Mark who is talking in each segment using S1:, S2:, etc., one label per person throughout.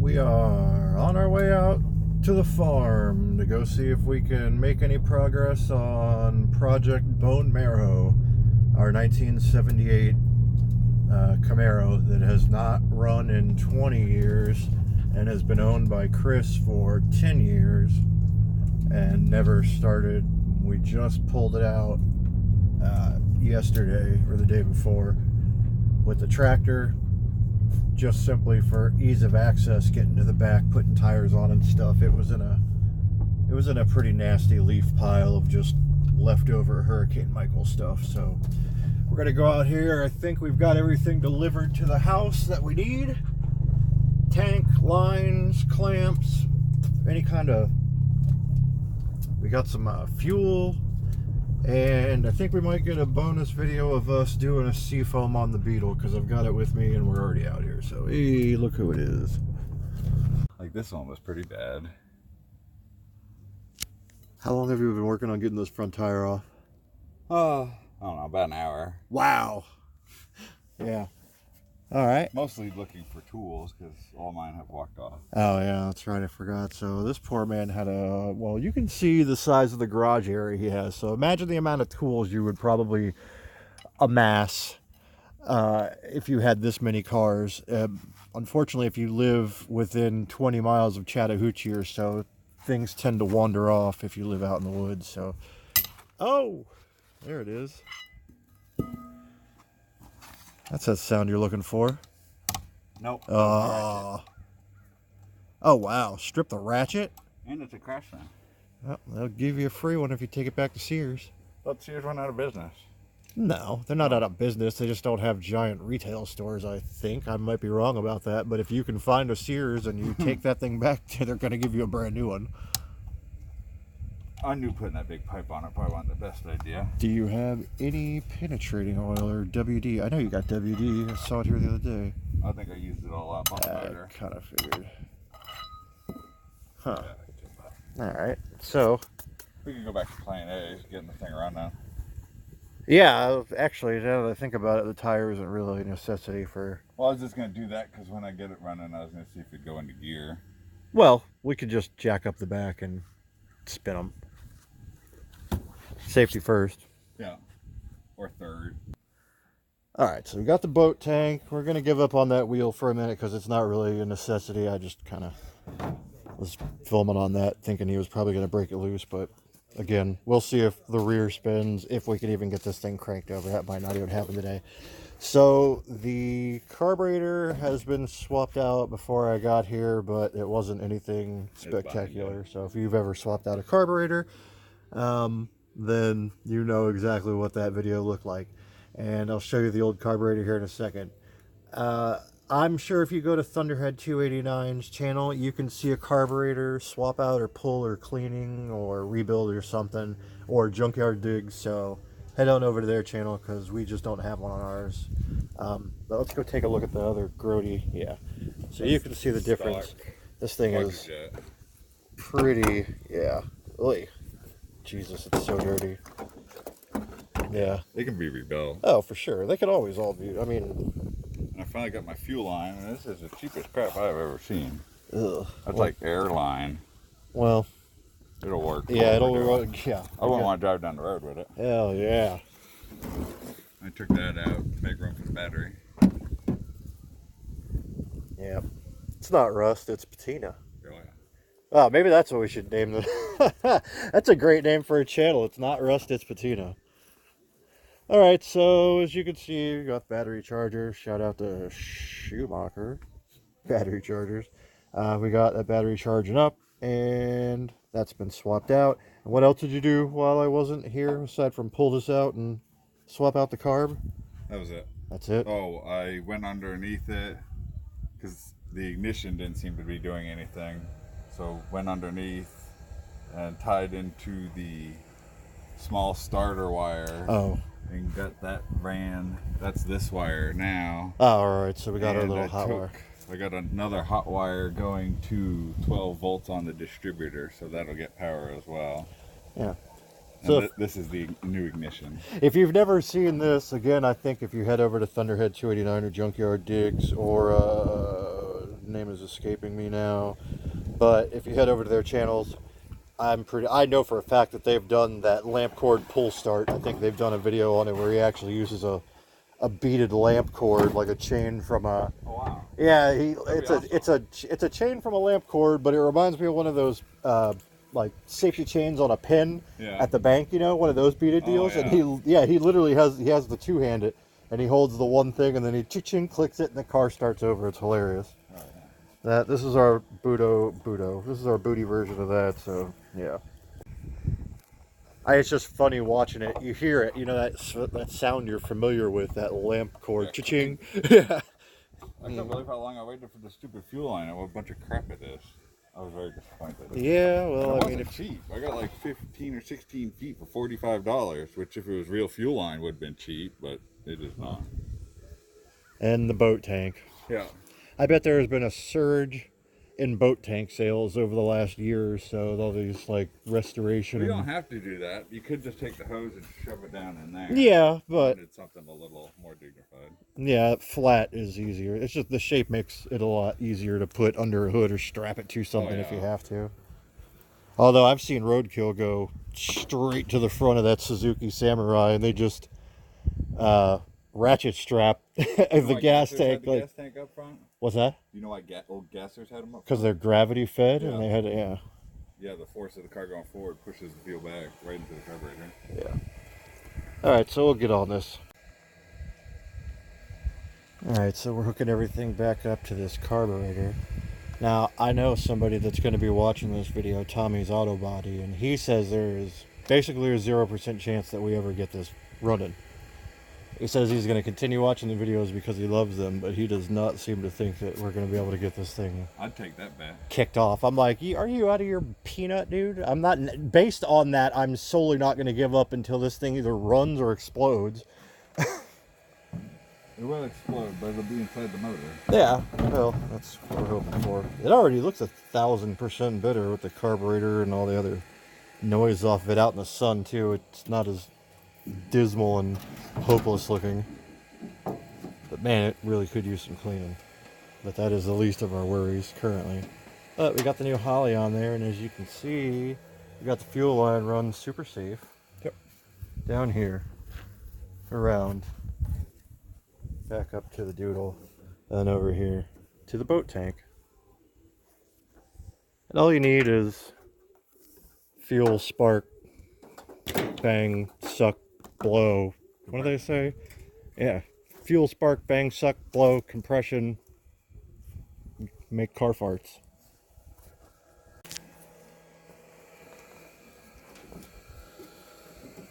S1: We are on our way out to the farm to go see if we can make any progress on Project BoneMaro, our 1978 Camaro that has not run in 20 years and has been owned by Chris for 10 years and never started. We just pulled it out yesterday or the day before with the tractor, just simply for ease of access, getting to the back, putting tires on and stuff. It was in a pretty nasty leaf pile of just leftover Hurricane Michael stuff. So we're gonna go out here. I think we've got everything delivered to the house that we need. Tank, lines, clamps, any kind of, we got some fuel, and I think we might get a bonus video of us doing a seafoam on the Beetle, because I've got it with me and we're already out here. So hey, look who it is.
S2: Like, this one was pretty bad.
S1: How long have you been working on getting this front tire off?
S2: I don't know, about an hour.
S1: Wow. Yeah. All right.
S2: Mostly looking for tools because all mine have walked off.
S1: Oh yeah, that's right, I forgot. So this poor man had a, well, you can see the size of the garage area he has. So imagine the amount of tools you would probably amass if you had this many cars. Unfortunately, if you live within 20 miles of Chattahoochee or so, things tend to wander off if you live out in the woods. So, oh, there it is. That's that sound you're looking for.
S2: Nope.
S1: Oh, wow. Strip the ratchet?
S2: And it's a crash fan.
S1: Well, they'll give you a free one if you take it back to Sears.
S2: But Sears went out of business.
S1: No, they're not out of business. They just don't have giant retail stores, I think. I might be wrong about that. But if you can find a Sears and you take that thing back, they're going to give you a brand new one.
S2: I knew putting that big pipe on it probably wasn't the best idea.
S1: Do you have any penetrating oil or WD? I know you got WD. I saw it here the other day.
S2: I think I used it all up on the motor.
S1: I kind of figured. Huh. All right. So
S2: We can go back to Plan A, getting the thing around now.
S1: yeah, actually, now that I think about it, the tire isn't really a necessity for...
S2: Well, I was just going to do that because when I get it running, I was going to see if it'd go into gear.
S1: Well, we could just jack up the back and spin them. Safety first.
S2: Yeah. Or third.
S1: All right, so we got the boat tank. We're going to give up on that wheel for a minute because it's not really a necessity. I just kind of was filming on that, thinking he was probably going to break it loose. But again, we'll see if the rear spins, if we can even get this thing cranked over. That might not even happen today. So the carburetor has been swapped out before I got here, but it wasn't anything spectacular. So if you've ever swapped out a carburetor, then you know exactly what that video looked like. And I'll show you the old carburetor here in a second. I'm sure if you go to Thunderhead 289's channel, you can see a carburetor swap out or pull or cleaning or rebuild or something, or junkyard digs. So head on over to their channel because we just don't have one on ours. But let's go take a look at the other Grody. Yeah, so you can see the difference. This thing is pretty, yeah. Oy. Jesus, it's so dirty. Yeah.
S2: They can be rebuilt.
S1: Oh, for sure. They can always all be, I mean...
S2: And I finally got my fuel line, and this is the cheapest crap I've ever seen.
S1: Ugh.
S2: That's like airline.
S1: Well...
S2: It'll work.
S1: Yeah, it'll work, yeah.
S2: I wouldn't want to drive down the road with it.
S1: Hell yeah.
S2: I took that out to make room for the battery.
S1: Yeah. It's not rust, it's patina.
S2: Oh, yeah.
S1: Oh, maybe that's what we should name the... That's a great name for a channel. It's not rust, it's patina. Alright, so as you can see, we got battery chargers. Shout out to Schumacher. Battery chargers. We got that battery charging up, and that's been swapped out. And what else did you do while I wasn't here, aside from pull this out and swap out the carb?
S2: That was it.
S1: That's it?
S2: Oh, I went underneath it because the ignition didn't seem to be doing anything. So went underneath and tied into the small starter wire.
S1: Oh.
S2: And got that ran. That's this wire now.
S1: Oh, alright, so we got our little hot wire.
S2: I got another hot wire going to 12 volts on the distributor, so that'll get power as well.
S1: Yeah.
S2: And
S1: So
S2: this is the new ignition.
S1: if you've never seen this, again, I think if you head over to Thunderhead 289 or Junkyard Digs or name is escaping me now. But if you head over to their channels, I know for a fact that they've done that lamp cord pull start. I think they've done a video on it where he actually uses a beaded lamp cord, like a chain from a.
S2: Oh wow.
S1: Yeah,
S2: Awesome.
S1: it's a chain from a lamp cord, but it reminds me of one of those like safety chains on a pin at the bank. You know, one of those beaded deals.
S2: Yeah.
S1: And he literally has the two-handed, and he holds the one thing, and then he ching clicks it, and the car starts over. It's hilarious.
S2: Oh, yeah.
S1: This is our Budo. This is our booty version of that. So yeah. It's just funny watching it. You hear it, you know that sound you're familiar with, that lamp cord, cha-ching. Yeah.
S2: I can't believe how long I waited for the stupid fuel line and what a bunch of crap it is. I was very disappointed.
S1: Yeah, well,
S2: and it
S1: I mean,
S2: wasn't cheap. I got like 15 or 16 feet for $45, which if it was real fuel line would have been cheap, but it is not.
S1: And the boat tank.
S2: Yeah.
S1: I bet there has been a surge in boat tank sales over the last year or so. With all these like restoration.
S2: Well, you don't have to do that. You could just take the hose and shove it down in there.
S1: Yeah, but
S2: it's something a little more dignified.
S1: Yeah, flat is easier. It's just the shape makes it a lot easier to put under a hood or strap it to something if you have to. Although I've seen Roadkill go straight to the front of that Suzuki Samurai, and they just ratchet strap the gas tank.
S2: Gas tank up front?
S1: What's that?
S2: You know why old gassers had them up front?
S1: Because they're gravity fed, and they had
S2: Yeah, the force of the car going forward pushes the fuel back right into the carburetor.
S1: Yeah. All right, so we'll get on this. All right, so we're hooking everything back up to this carburetor. Now, I know somebody that's going to be watching this video, Tommy's Auto Body, and he says there is basically a 0% chance that we ever get this running. He says he's going to continue watching the videos because he loves them, but he does not seem to think that we're going to be able to get this thing
S2: I'd take that bet.
S1: Kicked off. I'm like, are you out of your peanut, dude? I'm not. Based on that, I'm solely not going to give up until this thing either runs or explodes.
S2: It will explode, but it'll be inside the motor.
S1: Yeah, well, that's what we're hoping for. It already looks 1,000% better with the carburetor and all the other noise off of it out in the sun, too. It's not as dismal and hopeless looking. But man, it really could use some cleaning. But that is the least of our worries currently. But we got the new Holley on there, and as you can see, we got the fuel line run super safe. Yep. Down here, around, back up to the doodle, and over here to the boat tank. And all you need is fuel, spark, bang, suck, blow. What do they say? Yeah. Fuel, spark, bang, suck, blow, compression, make car farts.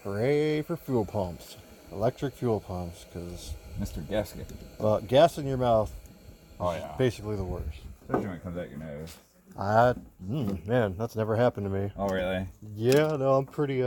S1: Hooray for fuel pumps. Electric fuel pumps, because
S2: Mr. Gasket.
S1: Well, gas in your mouth
S2: is
S1: basically the worst.
S2: Especially when it comes out your nose.
S1: Man, that's never happened to me.
S2: Oh, really?
S1: Yeah, no, I'm pretty,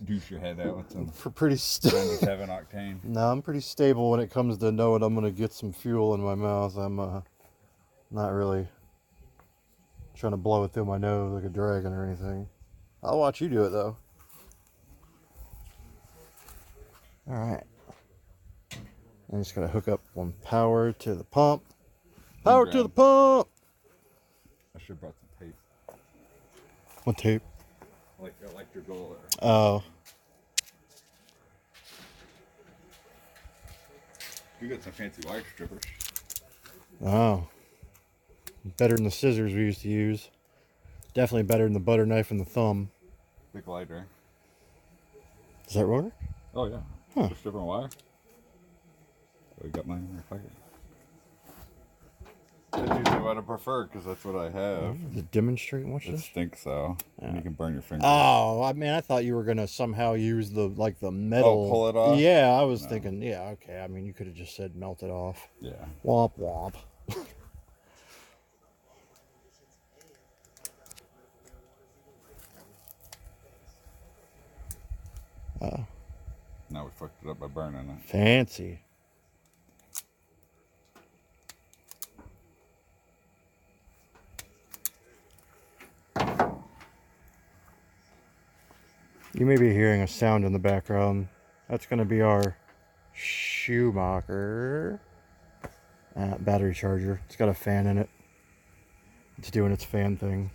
S2: douche your head out with some
S1: pretty stable.
S2: 97 octane.
S1: No, I'm pretty stable when it comes to knowing I'm going to get some fuel in my mouth. I'm, not really trying to blow it through my nose like a dragon or anything. I'll watch you do it, though. Alright. I'm just going to hook up one power to the pump. Power to the pump!
S2: I should have brought some tape.
S1: What tape?
S2: Like electrical.
S1: Oh.
S2: You got some fancy wire strippers.
S1: Oh. Better than the scissors we used to use. Definitely better than the butter knife and the thumb.
S2: Big lighter.
S1: Does that work?
S2: Oh, yeah.
S1: Huh.
S2: For stripping wire. I got mine in my pocket. That's usually what I prefer because that's what I have.
S1: Demonstrate what's
S2: It
S1: this?
S2: stinks though. And you can burn your fingers.
S1: Oh, I mean, I thought you were gonna somehow use the metal.
S2: Oh, pull it off?
S1: Yeah, I was thinking. Yeah, okay. I mean, you could have just said melt it off.
S2: Yeah.
S1: Womp womp.
S2: Now we fucked it up by burning it.
S1: Fancy. You may be hearing a sound in the background. That's going to be our Schumacher battery charger. It's got a fan in it. It's doing its fan thing.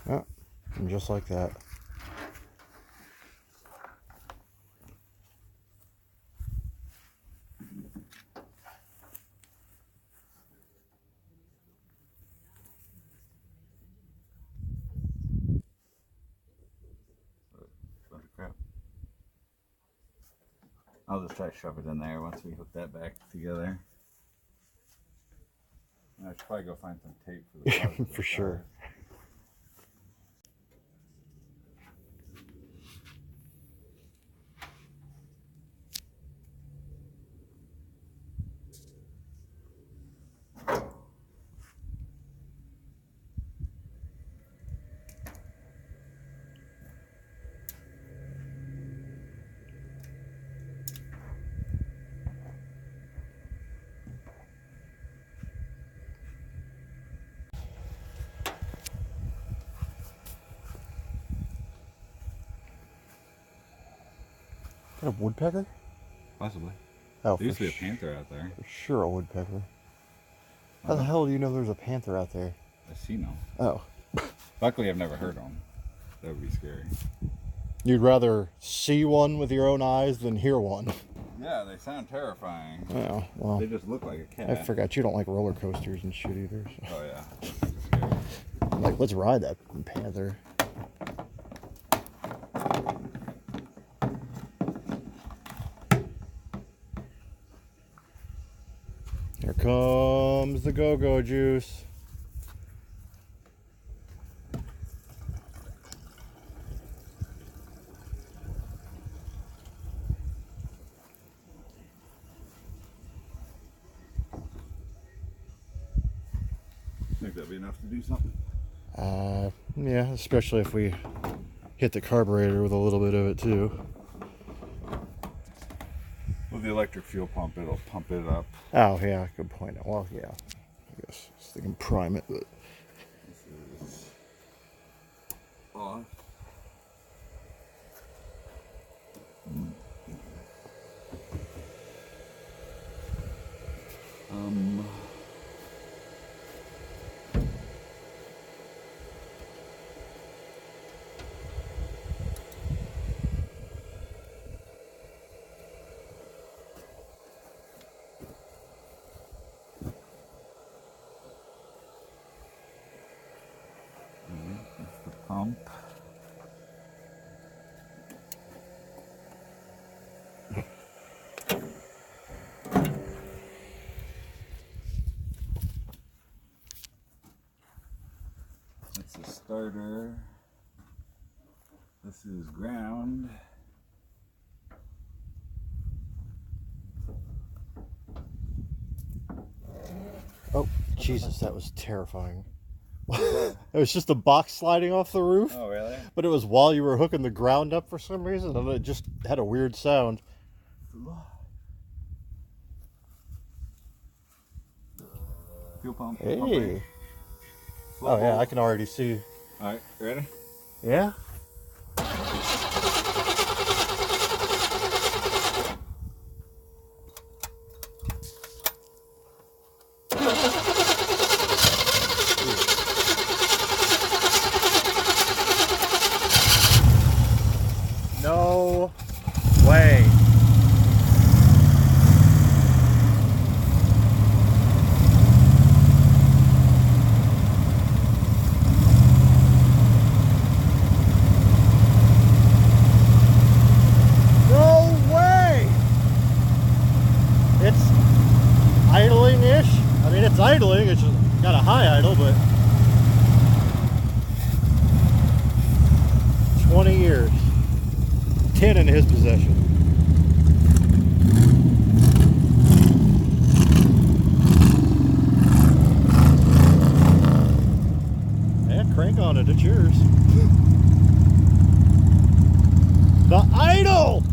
S1: Oh, and just like that.
S2: Bunch of crap. I'll just try to shove it in there once we hook that back together. I should probably go find some tape for the
S1: Yeah, for sure. Is that a woodpecker?
S2: Possibly.
S1: Oh,
S2: There used to be a panther out there.
S1: for sure a woodpecker. How the hell do you know there's a panther out there?
S2: I see them.
S1: Oh.
S2: Luckily, I've never heard them. That would be scary.
S1: You'd rather see one with your own eyes than hear one.
S2: Yeah, they sound terrifying.
S1: Oh, well.
S2: They just look like a cat.
S1: I forgot you don't like roller coasters and shit either. So.
S2: Oh, yeah. That's scary.
S1: I'm like, let's ride that panther. Here comes the go-go juice.
S2: Think that'd be enough to do something?
S1: Yeah, especially if we hit the carburetor with a little bit of it too.
S2: With the electric fuel pump, it'll pump it up.
S1: Oh yeah, good point. Well, yeah, I guess they can prime it, but
S2: This is off. That's the pump. That's the starter. This is ground.
S1: oh Jesus, that was terrifying. It was just a box sliding off the roof.
S2: Oh, really?
S1: But it was while you were hooking the ground up for some reason, and it just had a weird sound.
S2: Fuel pump.
S1: Hey.
S2: Pumping.
S1: Oh yeah, I can already see.
S2: All right, ready?
S1: Yeah. No way. No way. It's idling-ish. I mean, it's idling. It's just got a high idle, but 20 years. 10 in his possession. Yeah, crank on it, it's yours. The idle!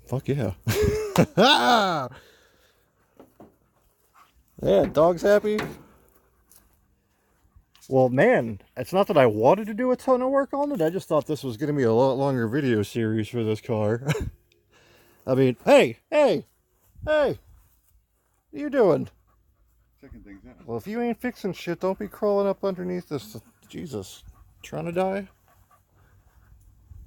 S1: Fuck yeah. Yeah, dog's happy. Well, man, it's not that I wanted to do a ton of work on it. I just thought this was going to be a lot longer video series for this car. I mean, hey, what are you doing?
S2: Checking things out.
S1: Well, if you ain't fixing shit, don't be crawling up underneath this. Jesus, trying to die?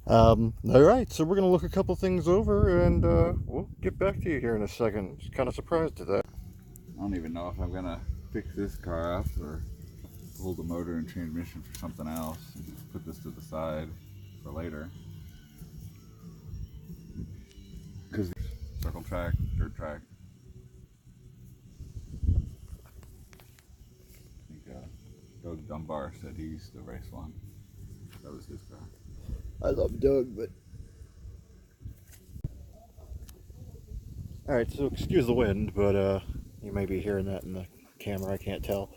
S1: All right, so we're going to look a couple things over, and we'll get back to you here in a second. Just kind of surprised at that.
S2: I don't even know if I'm gonna fix this car up or hold the motor and transmission for something else and just put this to the side for later. Because circle track, dirt track. I think Doug Dunbar said he used to race one. That was his car.
S1: I love Doug, but... Alright, so excuse the wind, but you may be hearing that in the camera, I can't tell.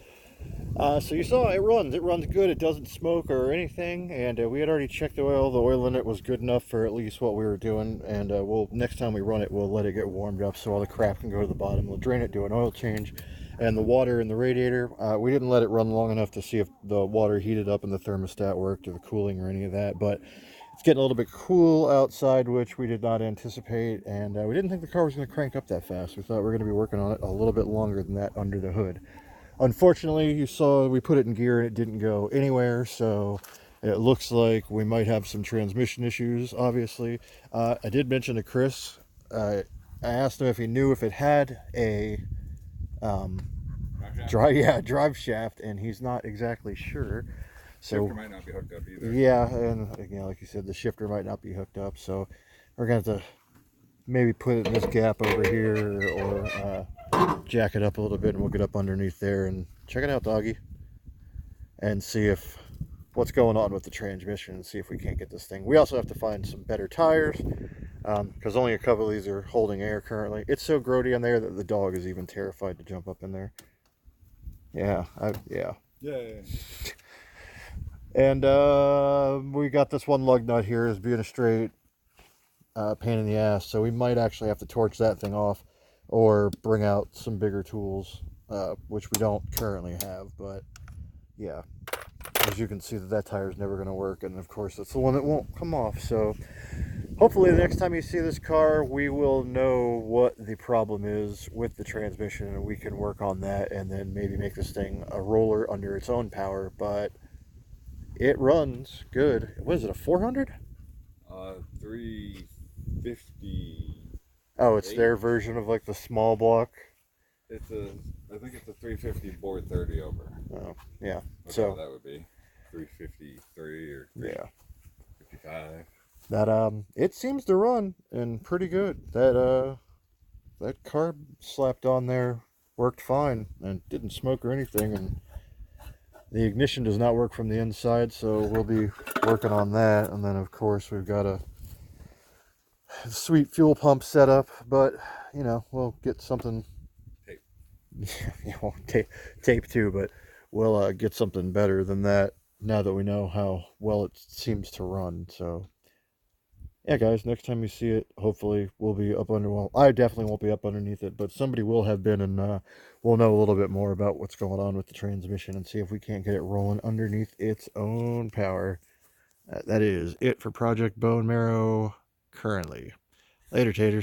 S1: So you saw it runs good, it doesn't smoke or anything, and we had already checked the oil in it was good enough for at least what we were doing, and next time we run it, we'll let it get warmed up so all the crap can go to the bottom. We'll drain it, do an oil change, and the water in the radiator, we didn't let it run long enough to see if the water heated up and the thermostat worked or the cooling or any of that, but it's getting a little bit cool outside, which we did not anticipate, and we didn't think the car was going to crank up that fast. We thought we were going to be working on it a little bit longer than that under the hood. Unfortunately, you saw we put it in gear and it didn't go anywhere, so it looks like we might have some transmission issues, obviously. I did mention to Chris, I asked him if he knew if it had a drive shaft, and he's not exactly sure. So
S2: Shifter might not be hooked up either.
S1: Yeah, and again, like you said, the shifter might not be hooked up, so we're going to have to maybe put it in this gap over here or jack it up a little bit, and we'll get up underneath there and check it out, doggy, and see if what's going on with the transmission and see if we can't get this thing. We also have to find some better tires because only a couple of these are holding air currently. It's so grody on there that the dog is even terrified to jump up in there. Yeah. And we got this one lug nut here as being a straight pain in the ass, so we might actually have to torch that thing off or bring out some bigger tools, which we don't currently have. But yeah, as you can see, that tire is never going to work, and of course that's the one that won't come off. So hopefully the next time you see this car, we will know what the problem is with the transmission, and we can work on that and then maybe make this thing a roller under its own power. But it runs good. What is it, a 400?
S2: 350.
S1: Oh, it's their version of like the small block.
S2: I think it's a 350 board 30 over.
S1: Oh, yeah.
S2: So that would be 353 or 355.
S1: That it seems to run and pretty good. That carb slapped on there worked fine and didn't smoke or anything, and the ignition does not work from the inside, so we'll be working on that. And then of course we've got a sweet fuel pump setup, but you know, we'll get something
S2: tape.
S1: Yeah, well, tape too, but we'll get something better than that now that we know how well it seems to run. So yeah, guys, next time you see it, hopefully we'll be up under, well, I definitely won't be up underneath it, but somebody will have been, and we'll know a little bit more about what's going on with the transmission and see if we can't get it rolling underneath its own power. That is it for Project BoneMaro currently. Later, taters.